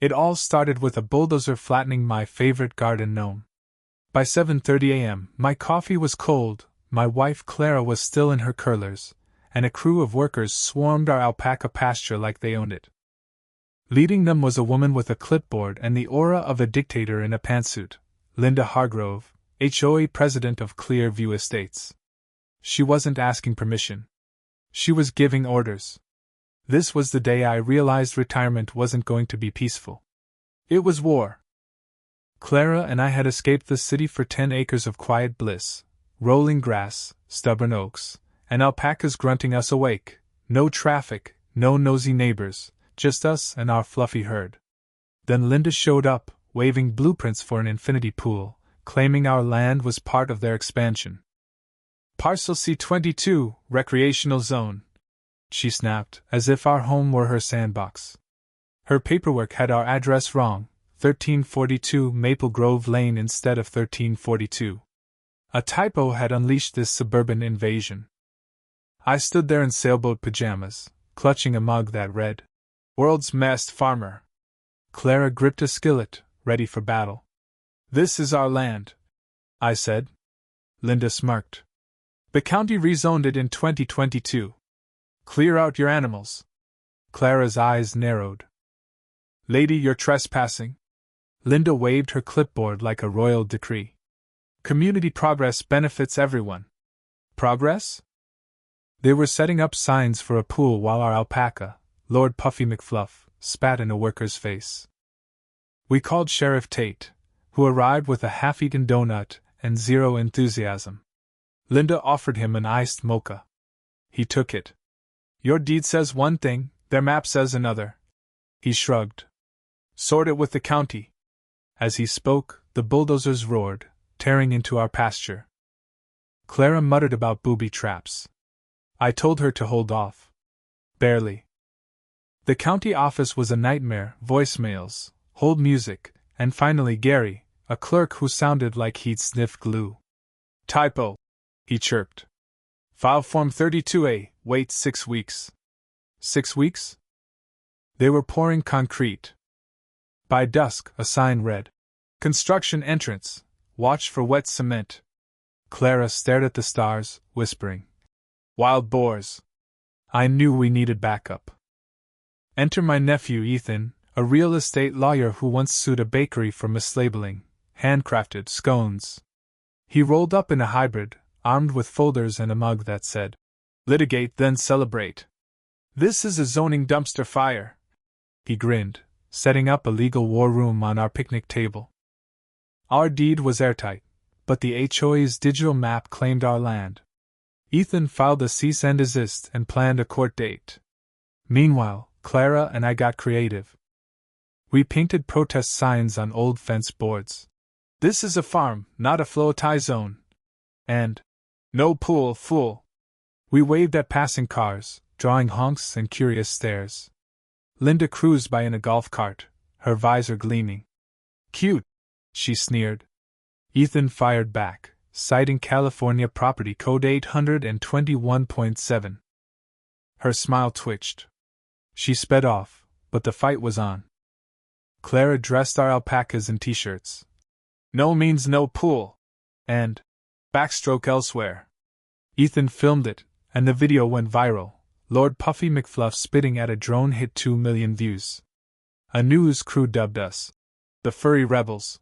It all started with a bulldozer flattening my favorite garden gnome. By 7:30 a.m., my coffee was cold, my wife Clara was still in her curlers, and a crew of workers swarmed our alpaca pasture like they owned it. Leading them was a woman with a clipboard and the aura of a dictator in a pantsuit, Linda Hargrove, HOA president of Clearview Estates. She wasn't asking permission. She was giving orders. This was the day I realized retirement wasn't going to be peaceful. It was war. Clara and I had escaped the city for 10 acres of quiet bliss, rolling grass, stubborn oaks, and alpacas grunting us awake. No traffic, no nosy neighbors, just us and our fluffy herd. Then Linda showed up, waving blueprints for an infinity pool, claiming our land was part of their expansion. Parcel C22, recreational zone, she snapped, as if our home were her sandbox. Her paperwork had our address wrong, 1342 Maple Grove Lane instead of 1342. A typo had unleashed this suburban invasion. I stood there in sailboat pajamas, clutching a mug that read, "World's Best Farmer." Clara gripped a skillet, ready for battle. "This is our land," I said. Linda smirked. "The county rezoned it in 2022. Clear out your animals." Clara's eyes narrowed. "Lady, you're trespassing." Linda waved her clipboard like a royal decree. "Community progress benefits everyone." Progress? They were setting up signs for a pool while our alpaca, Lord Puffy McFluff, spat in a worker's face. We called Sheriff Tate, who arrived with a half-eaten donut and zero enthusiasm. Linda offered him an iced mocha. He took it. "Your deed says one thing, their map says another." He shrugged. "Sort it with the county." As he spoke, the bulldozers roared, tearing into our pasture. Clara muttered about booby traps. I told her to hold off. Barely. The county office was a nightmare, voicemails, hold music, and finally Gary, a clerk who sounded like he'd sniffed glue. "Typo," he chirped. "File Form 32A, wait 6 weeks. 6 weeks? They were pouring concrete. By dusk, a sign read, "Construction entrance, watch for wet cement." Clara stared at the stars, whispering, "Wild boars." I knew we needed backup. Enter my nephew Ethan, a real estate lawyer who once sued a bakery for mislabeling handcrafted scones. He rolled up in a hybrid, armed with folders and a mug that said, "Litigate then celebrate. This is a zoning dumpster fire." He grinned, setting up a legal war room on our picnic table. Our deed was airtight, but the HOA's digital map claimed our land. Ethan filed a cease and desist and planned a court date. Meanwhile, Clara and I got creative. We painted protest signs on old fence boards. "This is a farm, not a flow-tie zone." And, "No pool, fool." We waved at passing cars, drawing honks and curious stares. Linda cruised by in a golf cart, her visor gleaming. "Cute," she sneered. Ethan fired back, citing California Property Code 821.7. Her smile twitched. She sped off, but the fight was on. Clara dressed our alpacas in t-shirts. "No means no pool," and "backstroke elsewhere." Ethan filmed it, and the video went viral. Lord Puffy McFluff spitting at a drone hit 2 million views. A news crew dubbed us the Furry Rebels.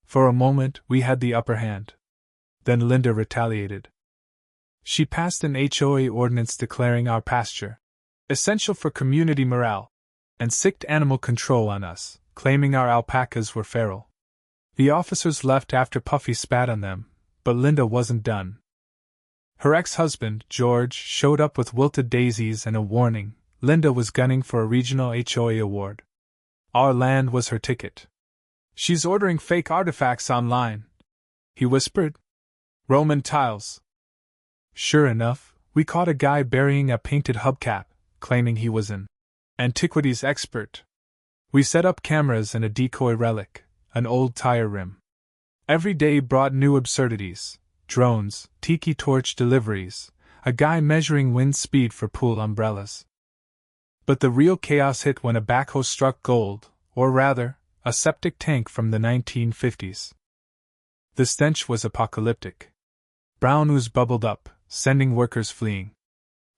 For a moment, we had the upper hand. Then Linda retaliated. She passed an HOA ordinance declaring our pasture essential for community morale, and sicked animal control on us, claiming our alpacas were feral. The officers left after Puffy spat on them, but Linda wasn't done. Her ex-husband, George, showed up with wilted daisies and a warning. Linda was gunning for a regional HOA award. Our land was her ticket. "She's ordering fake artifacts online," he whispered. "Roman tiles." Sure enough, we caught a guy burying a painted hubcap, claiming he was an antiquities expert. We set up cameras and a decoy relic, an old tire rim. Every day brought new absurdities: drones, tiki torch deliveries, a guy measuring wind speed for pool umbrellas. But the real chaos hit when a backhoe struck gold, or rather, a septic tank from the 1950s. The stench was apocalyptic. Brown ooze bubbled up, sending workers fleeing.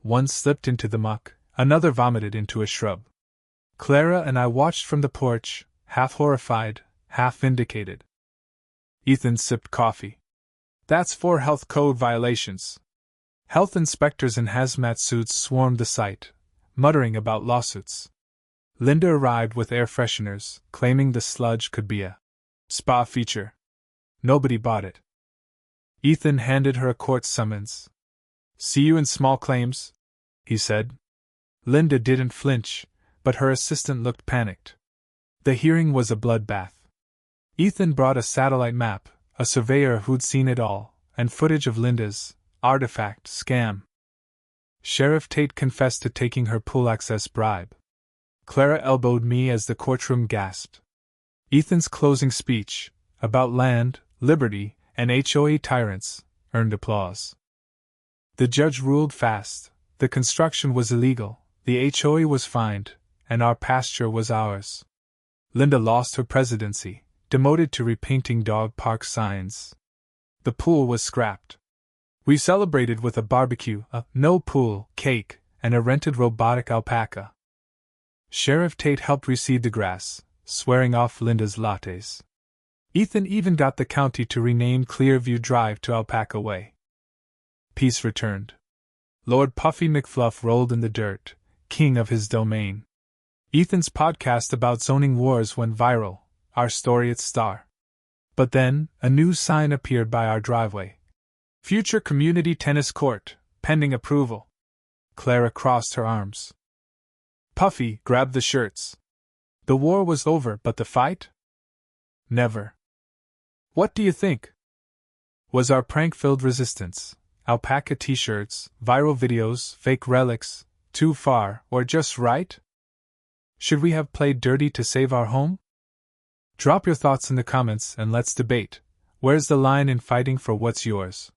One slipped into the muck, another vomited into a shrub. Clara and I watched from the porch, half horrified, half vindicated. Ethan sipped coffee. That's 4 health code violations. Health inspectors in hazmat suits swarmed the site, muttering about lawsuits. Linda arrived with air fresheners, claiming the sludge could be a spa feature. Nobody bought it. Ethan handed her a court summons. See you in small claims, he said. Linda didn't flinch, but her assistant looked panicked. The hearing was a bloodbath. Ethan brought a satellite map, a surveyor who'd seen it all, and footage of Linda's artifact scam. Sheriff Tate confessed to taking her pool access bribe. Clara elbowed me as the courtroom gasped. Ethan's closing speech, about land, liberty, and HOA tyrants, earned applause. The judge ruled fast. The construction was illegal, the HOA was fined, and our pasture was ours. Linda lost her presidency, demoted to repainting dog park signs. The pool was scrapped. We celebrated with a barbecue, a no-pool cake, and a rented robotic alpaca. Sheriff Tate helped reseed the grass, swearing off Linda's lattes. Ethan even got the county to rename Clearview Drive to Alpaca Way. Peace returned. Lord Puffy McFluff rolled in the dirt, king of his domain. Ethan's podcast about zoning wars went viral, our story its star. But then, a new sign appeared by our driveway. Future community tennis court, pending approval. Clara crossed her arms. Puffy grabbed the shirts. The war was over, but the fight? Never. What do you think? Was our prank-filled resistance, alpaca t-shirts, viral videos, fake relics, too far, or just right? Should we have played dirty to save our home? Drop your thoughts in the comments and let's debate. Where's the line in fighting for what's yours?